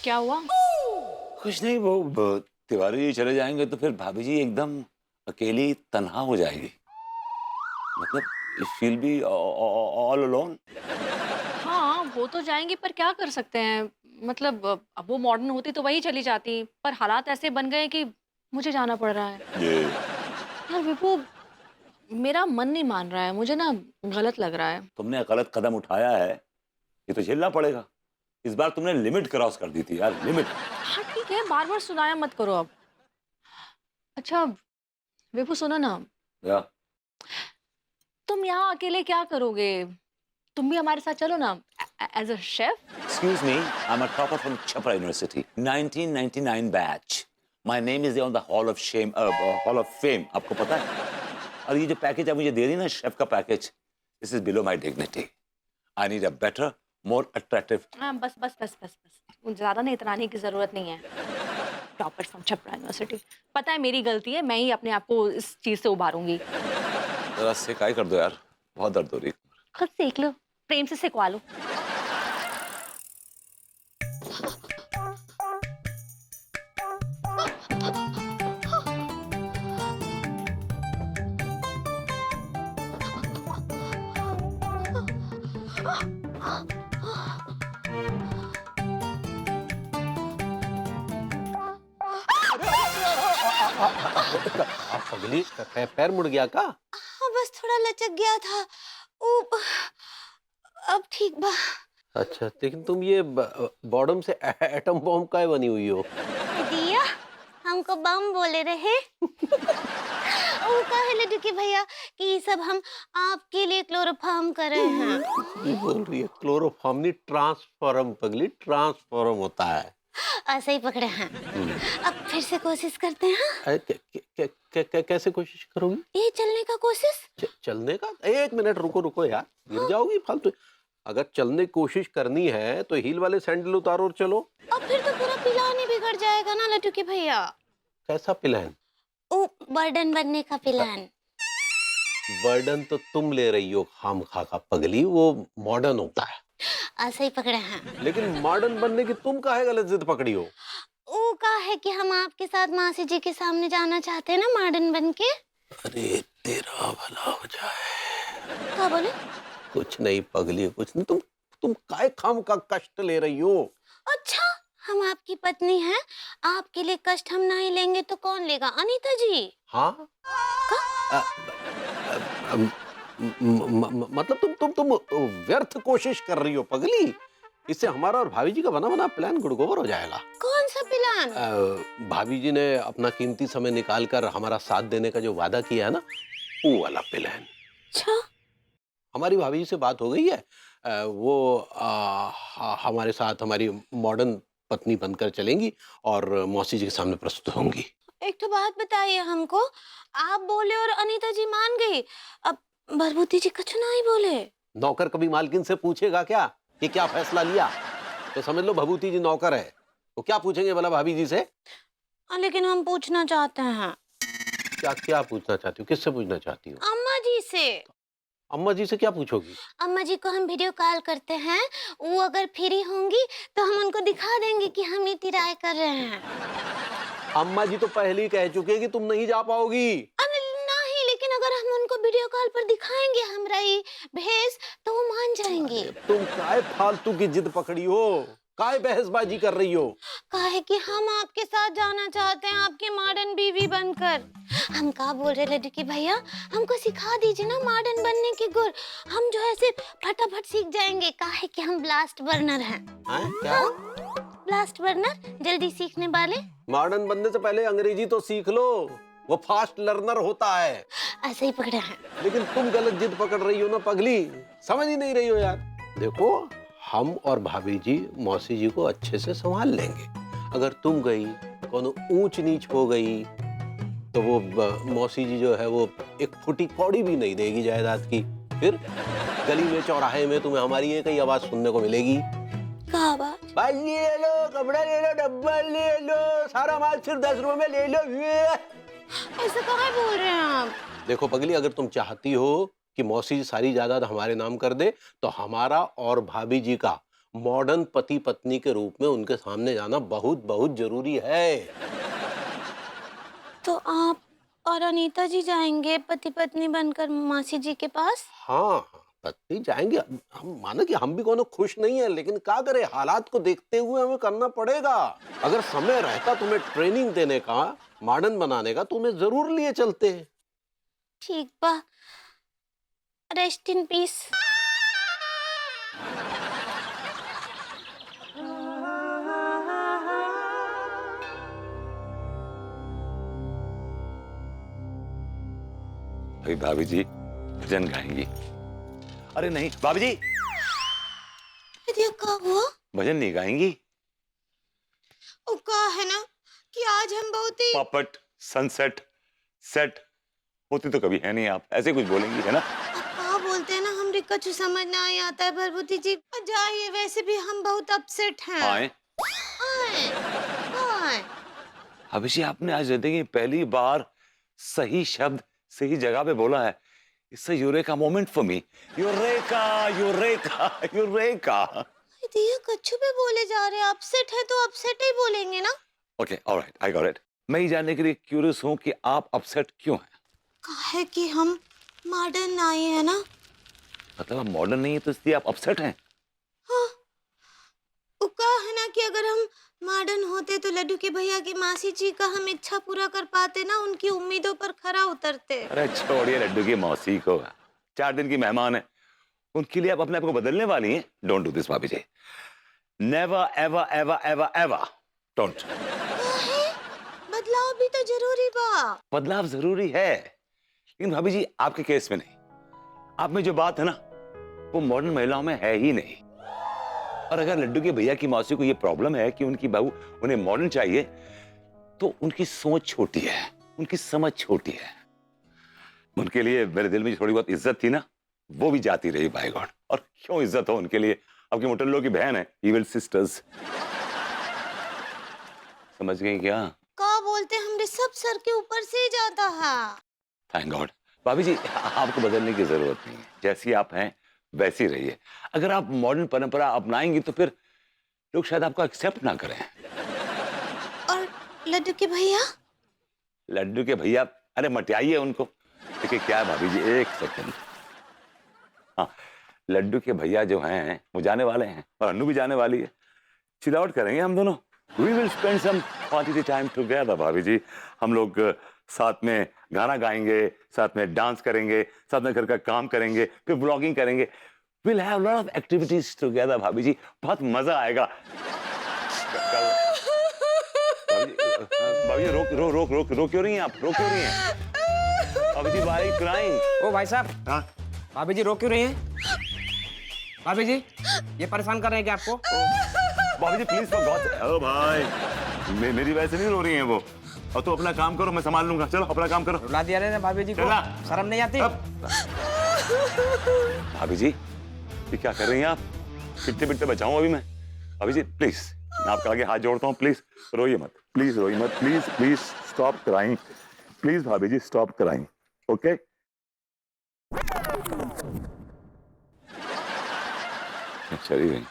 क्या हुआ? कुछ नहीं, वो तिवारी जी चले जाएंगे तो फिर भाभी जी एकदम अकेली तन्हा हो जाएगी। मतलब शील बी ऑल अलोन। हाँ, वो तो जाएँगी पर क्या कर सकते हैं? मतलब अब वो मॉडर्न होती तो वही चली जाती, पर हालात ऐसे बन गए कि मुझे जाना पड़ रहा है। ये यार विभु, मेरा मन नहीं मान रहा है, मुझे ना गलत लग रहा है। तुमने गलत कदम उठाया है, ये तो झेलना पड़ेगा। इस बार तुमने लिमिट क्रॉस कर दी थी यार, लिमिट। हाँ, ठीक है, बार-बार सुनाया मत करो अब। अच्छा विभु सुनो ना, या तुम यहाँ अकेले क्या करोगे? तुम भी हमारे साथ चलो ना as a chef. Excuse me, I am a topper from Chhapra university 1999 batch. My name is on the hall of shame, hall of fame, आपको पता है? और ये जो पैकेज आप मुझे दे रही ना, शेफ का package, this is below my dignity. I need a better, more attractive. हाँ, बस। ज़्यादा ना इतराने की ज़रूरत नहीं है। Topper from Chhapra university. पता है मेरी गलती है, मैं ही अपने आप को इस चीज़ से उभारूँगी। जरा सिकाई कर दो यार, बहुत दर्द हो रही है। खुद सीख लो, प्रेम से सिखवा लो। आप पगली, पैर मुड़ गया का? हाँ, बस थोड़ा लचक गया था। ओ, अब ठीक बा। अच्छा, लेकिन तुम ये बॉडम से एटम बॉम्ब काहे बनी हुई हो? दिया हमको बम बोले रहे। वो कहे लड्डू के भैया कि ये सब हम आपके लिए क्लोरोफार्म कर रहे हैं। ये बोल रही है क्लोरोफॉर्म नहीं, ट्रांसफॉर्म पगली, ट्रांसफॉर्म होता है। ऐसे ही पकड़े हैं। अब फिर से कोशिश करते हैं। अरे, कैसे कोशिश करोगी? ये चलने का कोशिश। चलने का? एक मिनट रुको रुको यार, गिर जाओगी फालतू। अगर चलने की कोशिश करनी है तो हील वाले सैंडल उतारो और चलो। अब फिर तो पूरा प्लान ही बिगड़ जाएगा ना लड्डू के भैया। कैसा प्लान? ओ, बर्डन बनने का प्लान। बर्डन तो तुम ले रही हो खामखा का पगली, वो मॉडर्न होता है। ऐसे ही पकड़े हैं। लेकिन मॉडर्न बनने की तुम काहे गलत जिद पकड़ी हो? वो कहा है कि हम आपके साथ मासी जी के सामने जाना चाहते हैं ना मॉडर्न बन के। अरे तेरा भला हो जाए। क्या बोले? कुछ नहीं पगली, कुछ नहीं। तुम काय खाम का कष्ट ले रही हो? अच्छा, हम आपकी पत्नी हैं, आपके लिए कष्ट हम नहीं लेंगे तो कौन लेगा? अनीता जी। हाँ? अ, अ, मतलब तुम व्यर्थ कोशिश कर रही हो पगली। इससे हमारा और भाभी जी का बना बना प्लान गुड़गोबर हो जाएगा। कौन सा प्लान? भाभी जी ने अपना कीमती समय निकाल कर हमारा साथ देने का जो वादा किया है ना, वो वाला प्लान। अच्छा, हमारी भाभी जी से बात हो गई है। वो हमारे साथ हमारी मॉडर्न पत्नी बनकर चलेंगी और मौसी जी के सामने प्रस्तुत होंगी। एक तो बात बताइए हमको। आप बोले और अनीता जी मान गई। अब भरभूति जी कुछ नहीं बोले। नौकर कभी मालकिन से पूछेगा क्या कि क्या फैसला लिया? तो समझ लो भभूति जी नौकर है, वो क्या पूछेंगे भला भाभी जी से? लेकिन हम पूछना चाहते हैं। क्या क्या पूछना चाहती हो? किससे पूछना चाहती हो? अम्मा जी से। अम्मा जी से क्या पूछोगी? अम्मा जी को हम वीडियो कॉल करते हैं, वो अगर फ्री होंगी तो हम उनको दिखा देंगे कि हम ये ट्राई कर रहे हैं। अम्मा जी तो पहले ही कह चुके हैं कि तुम नहीं जा पाओगी। नहीं, लेकिन अगर हम उनको वीडियो कॉल पर दिखाएंगे हमारा ये भेष तो वो मान जाएंगे। तुम काय फालतू की जिद पकड़ी हो? काय बहसबाजी कर रही हो? काहे कि हम आपके साथ जाना चाहते हैं, आपकी मॉडर्न बीवी बनकर। हम क्या बोल रहे लड्डू की भैया, हमको सिखा दीजिए ना मॉडर्न बनने के गुर। हम जो है सिर्फ फटाफट सीख जाएंगे, काहे कि हम ब्लास्ट बर्नर हैं। क्या? ब्लास्ट बर्नर, जल्दी सीखने वाले। मॉडर्न बनने से पहले अंग्रेजी तो सीख लो, वो फास्ट लर्नर होता है। ऐसे ही पकड़े हैं। लेकिन तुम गलत जिद पकड़ रही हो ना पगली, समझ ही नहीं रही हो यार। देखो, हम और भाभी जी मौसी जी को अच्छे से संभाल लेंगे। अगर तुम गई, कोनो ऊंच नीच हो गई तो वो मौसी जी जो है वो एक फुटी कौड़ी भी नहीं देगी जायदाद की। फिर गली में चौराहे में तुम्हें हमारी एक ही आवाज सुनने को मिलेगी। क्या बात? भाई ले लो, कपड़ा ले लो, डब्बा ले लो, सारा माल सिर्फ 10 रुपए में ले लो। ऐसे कहाँ बोल रहे हैं आप? देखो पगली, अगर तुम चाहती हो कि मौसी जी सारी जायदाद हमारे नाम कर दे तो हमारा और भाभी जी का मॉडर्न पति पत्नी के रूप में उनके सामने जाना बहुत बहुत जरूरी है। तो आप और अनीता जी जाएंगे पति पत्नी बनकर मासी जी के पास? हाँ पत्नी जाएंगे। हम मानो कि हम भी कोनो खुश नहीं है, लेकिन क्या करें, हालात को देखते हुए हमें करना पड़ेगा। अगर समय रहता तुम्हें ट्रेनिंग देने का, मॉडर्न बनाने का, तुम्हें जरूर लिए चलते। ठीक बा, रेस्ट इन पीस। अभी भाभी जी भजन गाएंगी। अरे नहीं भाभी जी, ये क्या हुआ? भजन नहीं गाएंगी। ओ का है ना कि आज हम बहुत ही पॉपट सनसेट सेट होती तो कभी है नहीं, आप ऐसे कुछ बोलेंगी है ना। क्या बोलते हैं ना, हमरे कुछ समझ ना ही आता है भरभूति जी। जाइए, वैसे भी हम बहुत अपसेट हैं। आए आए, आए। भाभी जी, आपने आज जिंदगी में पहली बार सही शब्द सही जगह पे बोला है। It's a eureka moment for me. Eureka eureka eureka. दिया कच्चू पे बोले जा रहे हैं, अपसेट है तो अपसेट ही बोलेंगे ना। Okay alright, I got it. मैं ये जानने के लिए क्यूरियस हूँ कि आप अपसेट क्यों हैं। काहे कि हम मॉडर्न आए हैं ना। मतलब आप मॉडर्न नहीं है तो इसलिए आप अपसेट हैं। हाँ, वो का है ना कि अगर हम मॉडर्न होते तो लड्डू के भैया की मासी जी का हम इच्छा पूरा कर पाते ना, उनकी उम्मीदों पर खरा उतरते। अरे छोड़िए लड्डू की मौसी को, 4 दिन की मेहमान है, उनके लिए आप अपने आप को बदलने वाली हैं। Don't do this bhabhi ji, never ever ever ever ever don't. बदलाव भी तो जरूरी बा। बदलाव जरूरी है, लेकिन भाभी जी आपके केस में नहीं। आप में जो बात है ना, वो मॉडर्न महिलाओं में है ही नहीं। और अगर लड्डू के भैया की मौसी को ये प्रॉब्लम है कि उनकी बहू उन्हें मॉडर्न चाहिए, तो उनकी सोच छोटी है, उनकी समझ छोटी है। उनके लिए मेरे दिल में थोड़ी बहुत इज्जत थी ना, वो भी जाती रही बाय गॉड। और क्यों इज्जत हो उनके लिए, आपकी मोटल्लो की बहन है, इविल सिस्टर्स। समझ गई क्या? का बोलते हमरे सब सर के ऊपर से ही जाता है। Thank God. भाभी जी आपको बदलने की जरूरत नहीं है, जैसी आप हैं वैसी रहिए। अगर आप मॉडर्न परंपरा अपनाएंगी तो फिर लोग शायद आपको एक्सेप्ट ना करें। और लड्डू के भैया? लड्डू के भैया, अरे मटियाइए उनको। देखिए क्या है भाभी जी, एक सेकंड। हाँ, लड्डू के भैया जो हैं वो जाने वाले हैं और अन्नू भी जाने वाली है। चिल आउट करेंगे हम दोनों। We will spend some quality time together भाभी जी। हम लोग साथ में गाना गाएंगे, साथ में डांस करेंगे, साथ में घर का काम करेंगे, फिर ब्लॉगिंग करेंगे। We'll have lot of activities together भाभी जी, बहुत मजा आएगा। भाभी जी रो क्यों रही हैं आप? रो क्यों रही हैं भाभी जी? Why crying? ओ भाई साहब, हाँ भाभी जी रो क्यों रही हैं? भाभी जी ये परेशान कर रहे हैं क्या आपको? भाभी जी प्लीज फॉर गॉड। ओ भाई, मेरी वजह से नहीं रो रही हैं वो। और तो अपना काम करो, मैं संभाल लूंगा। चलो अपना काम करो। रुला दिया रे भाभी जी को, चला। शर्म नहीं आती? भाभी जी ये क्या कर रही हैं आप? पिट्टे पिट्टे बचाऊं अभी मैं? भाभी जी प्लीज, मैं आपके आगे हाथ जोड़ता हूँ, प्लीज रोइए मत, प्लीज रोइए मत, please please stop crying, please भाभी जी स्टॉप क्राइंग, ओके? चली गई।